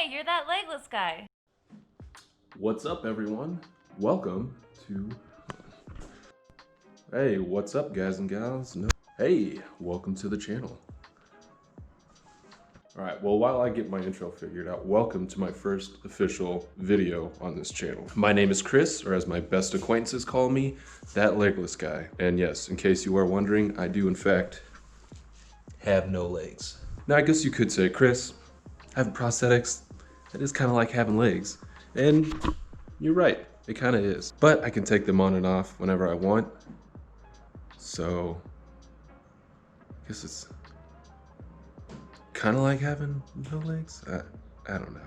Hey, you're that legless guy. What's up, everyone? Welcome to... Hey, what's up, guys and gals? No. Hey, welcome to the channel. Alright, well, while I get my intro figured out, welcome to my first official video on this channel. My name is Chris, or as my best acquaintances call me, that legless guy. And yes, in case you are wondering, I do in fact have no legs. Now, I guess you could say, Chris, having prosthetics, that is kind of like having legs. And you're right, it kind of is. But I can take them on and off whenever I want. So, I guess it's kind of like having no legs. I don't know.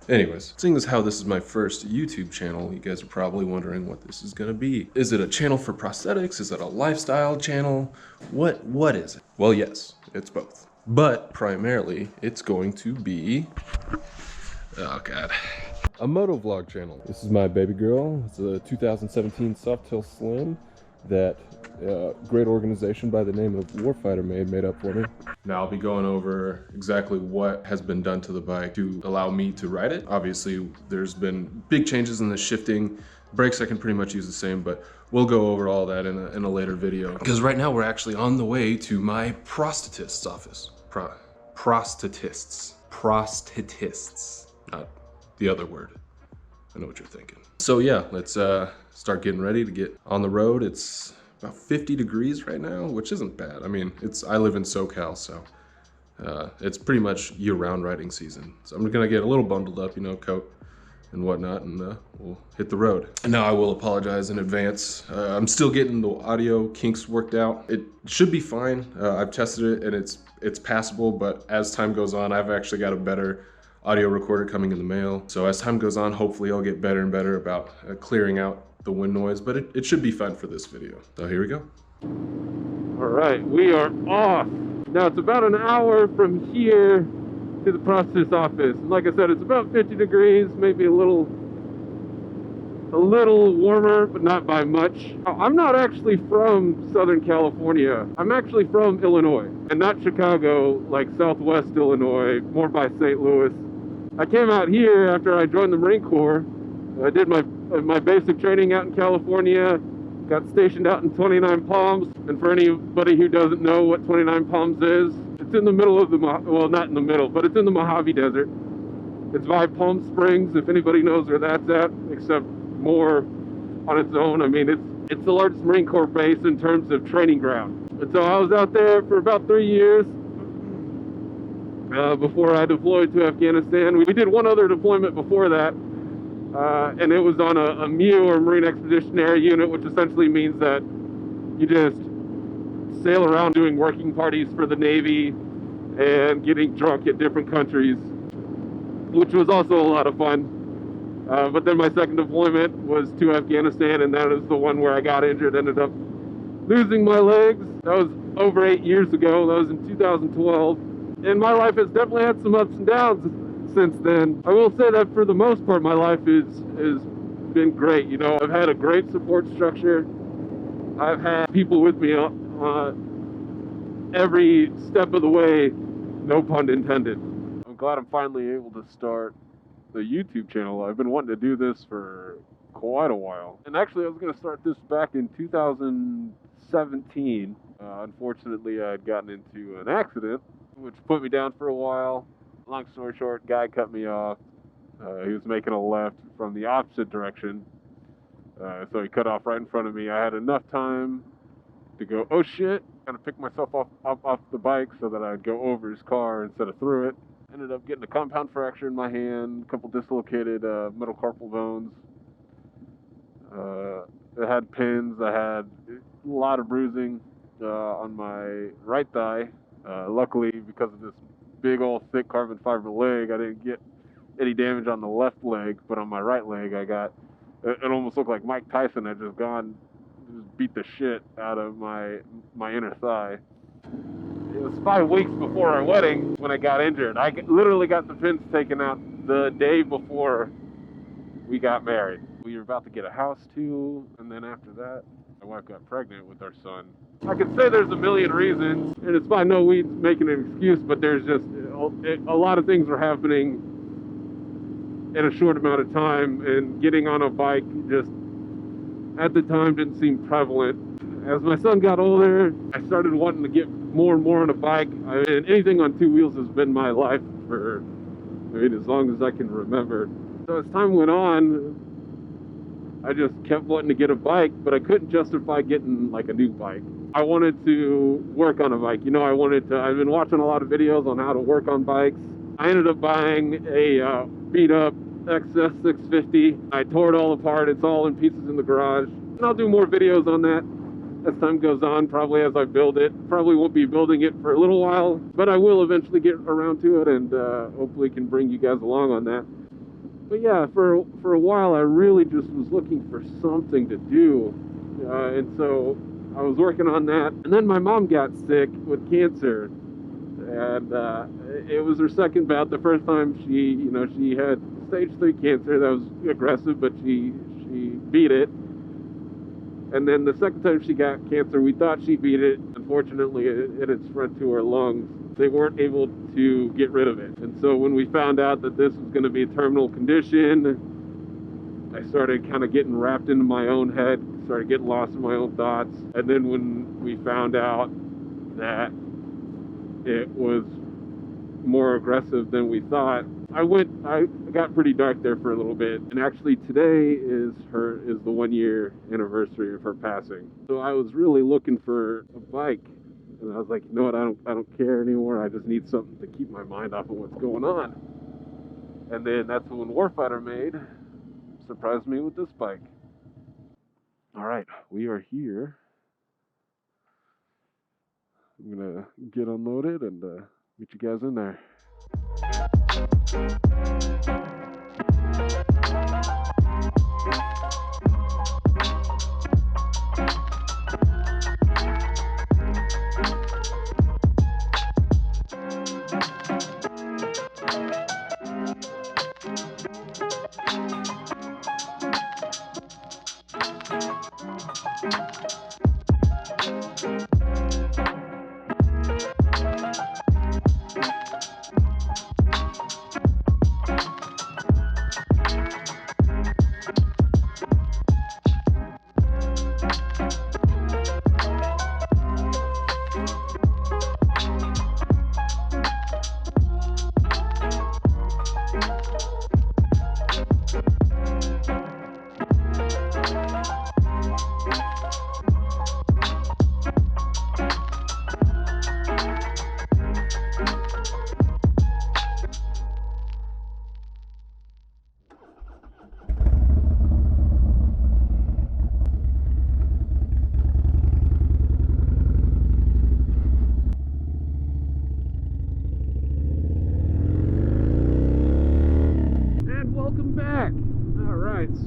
Anyways, seeing as how this is my first YouTube channel, you guys are probably wondering what this is gonna be. Is it a channel for prosthetics? Is it a lifestyle channel? What is it? Well, yes, it's both. But primarily, it's going to be, oh God, a moto vlog channel. This is my baby girl. It's a 2017 Softail Slim that great organization by the name of Warfighter made up for me. Now I'll be going over exactly what has been done to the bike to allow me to ride it. Obviously, there's been big changes in the shifting. Brakes I can pretty much use the same, but we'll go over all that in a later video. Because right now we're actually on the way to my prosthetist's office. Prosthetists, not the other word. I know what you're thinking. So yeah, let's start getting ready to get on the road. It's about 50 degrees right now, which isn't bad. I mean, I live in SoCal, so it's pretty much year-round riding season. So I'm gonna get a little bundled up, you know, coat and whatnot, and we'll hit the road. And now I will apologize in advance. I'm still getting the audio kinks worked out. It should be fine. I've tested it and it's passable, but as time goes on, I've actually got a better audio recorder coming in the mail. So as time goes on, hopefully I'll get better and better about clearing out the wind noise, but it should be fun for this video. So here we go. All right, we are off. Now it's about an hour from here to the process office. And like I said, it's about 50 degrees, maybe a little warmer, but not by much. I'm not actually from Southern California. I'm actually from Illinois, and not Chicago, like Southwest Illinois, more by St. Louis. I came out here after I joined the Marine Corps. I did my basic training out in California, got stationed out in 29 Palms, and for anybody who doesn't know what 29 Palms is, it's in the middle of the, well, not in the middle, but it's in the Mojave Desert. It's by Palm Springs, if anybody knows where that's at, except more on its own. I mean, it's the largest Marine Corps base in terms of training ground. And so I was out there for about 3 years before I deployed to Afghanistan. We did one other deployment before that, and it was on a MEU, or Marine Expeditionary Unit, which essentially means that you just sail around doing working parties for the Navy and getting drunk at different countries, which was also a lot of fun. But then my second deployment was to Afghanistan, and that is the one where I got injured, ended up losing my legs. That was over 8 years ago. That was in 2012. And my life has definitely had some ups and downs since then. I will say that for the most part, my life has been great. You know, I've had a great support structure. I've had people with me every step of the way, no pun intended. I'm glad I'm finally able to start the YouTube channel. I've been wanting to do this for quite a while. And actually, I was going to start this back in 2017. Unfortunately, I had gotten into an accident, which put me down for a while. Long story short, guy cut me off. He was making a left from the opposite direction. So he cut off right in front of me. I had enough time to go, oh shit, kind of pick myself off the bike so that I'd go over his car instead of through it. Ended up getting a compound fracture in my hand, a couple dislocated metacarpal bones. I had pins. I had a lot of bruising on my right thigh. Luckily, because of this big old thick carbon fiber leg, I didn't get any damage on the left leg, but on my right leg I got, it almost looked like Mike Tyson had just beat the shit out of my inner thigh. It was 5 weeks before our wedding when I got injured. I literally got the pins taken out the day before we got married. We were about to get a house too, and then after that, my wife got pregnant with our son. I could say there's a million reasons, and it's by no means making an excuse, but there's just a lot of things were happening in a short amount of time, and getting on a bike just at the time didn't seem prevalent. As my son got older, I started wanting to get more and more on a bike. I mean, anything on two wheels has been my life for, as long as I can remember. So as time went on, I just kept wanting to get a bike, but I couldn't justify getting like a new bike. I wanted to work on a bike. I've been watching a lot of videos on how to work on bikes. I ended up buying a beat up XS 650. I tore it all apart. It's all in pieces in the garage. And I'll do more videos on that as time goes on, probably as I build it. Probably won't be building it for a little while, but I will eventually get around to it, and hopefully can bring you guys along on that. But yeah, for a while I really just was looking for something to do, and so I was working on that. And then my mom got sick with cancer, and it was her second bout. The first time she had stage 3 cancer that was aggressive, but she beat it. And then the second time she got cancer, we thought she beat it. Unfortunately, it had spread to her lungs. They weren't able to get rid of it. And so when we found out that this was going to be a terminal condition, I started kind of getting wrapped into my own head, started getting lost in my own thoughts. And then when we found out that it was more aggressive than we thought, I got pretty dark there for a little bit. And actually today is the 1 year anniversary of her passing. So I was really looking for a bike, and I was like, you know what, I don't care anymore. I just need something to keep my mind off of what's going on. And then that's when Warfighter Made surprised me with this bike. All right, we are here. I'm gonna get unloaded and meet you guys in there.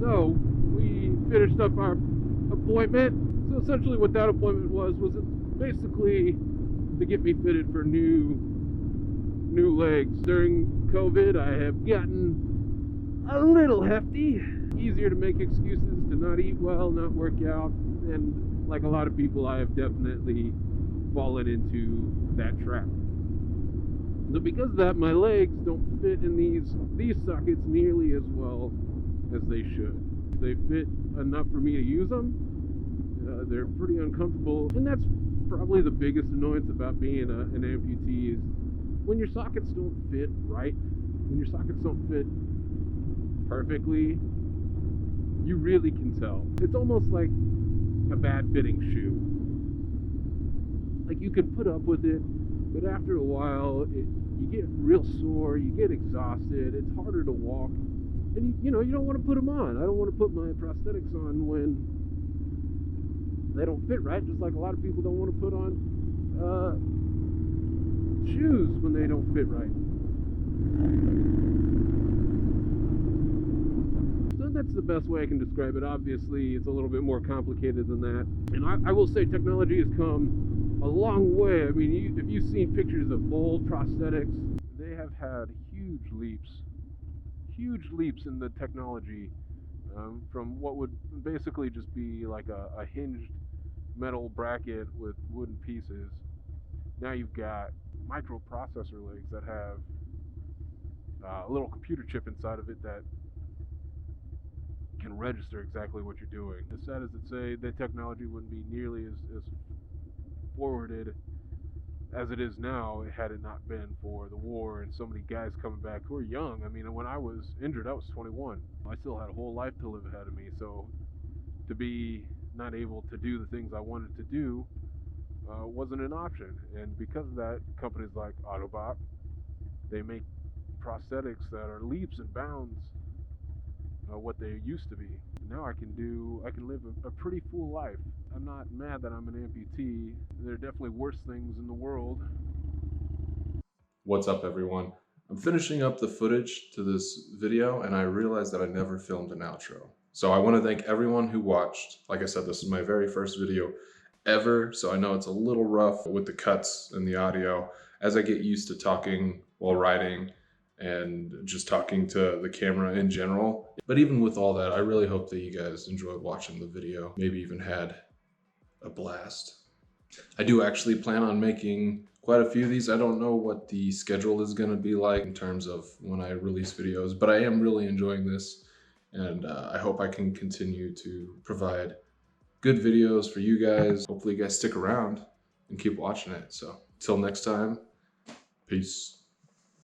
So we finished up our appointment. So essentially what that appointment was basically to get me fitted for new legs. During COVID, I have gotten a little hefty. Easier to make excuses to not eat well, not work out, and like a lot of people, I have definitely fallen into that trap. So because of that, my legs don't fit in these sockets nearly as well as they should. They fit enough for me to use them. They're pretty uncomfortable, and that's probably the biggest annoyance about being an amputee is when your sockets don't fit right, when your sockets don't fit perfectly, you really can tell. It's almost like a bad fitting shoe. Like you can put up with it, but after a while, you get real sore, you get exhausted, it's harder to walk. And you don't want to put them on. I don't want to put my prosthetics on when they don't fit right, just like a lot of people don't want to put on shoes when they don't fit right. So that's the best way I can describe it. Obviously, it's a little bit more complicated than that. And I will say technology has come a long way. I mean, if you've seen pictures of old prosthetics, they have had huge leaps in the technology, from what would basically just be like a hinged metal bracket with wooden pieces. Now you've got microprocessor legs that have a little computer chip inside of it that can register exactly what you're doing. As sad as it say, that technology wouldn't be nearly as forwarded as it is now had it not been for the war and so many guys coming back who are young. I mean, when I was injured, I was 21. I still had a whole life to live ahead of me. So to be not able to do the things I wanted to do wasn't an option. And because of that, companies like Autobot, they make prosthetics that are leaps and bounds what they used to be. Now I can live a pretty full life. I'm not mad that I'm an amputee. There are definitely worse things in the world. What's up, everyone? I'm finishing up the footage to this video and I realized that I never filmed an outro. So I want to thank everyone who watched. Like I said, this is my very first video ever, so I know it's a little rough with the cuts and the audio as I get used to talking while writing and just talking to the camera in general. But even with all that, I really hope that you guys enjoyed watching the video, maybe even had a blast. I do actually plan on making quite a few of these. I don't know what the schedule is going to be like in terms of when I release videos, but I am really enjoying this, and I hope I can continue to provide good videos for you guys. Hopefully you guys stick around and keep watching it. So until next time, peace.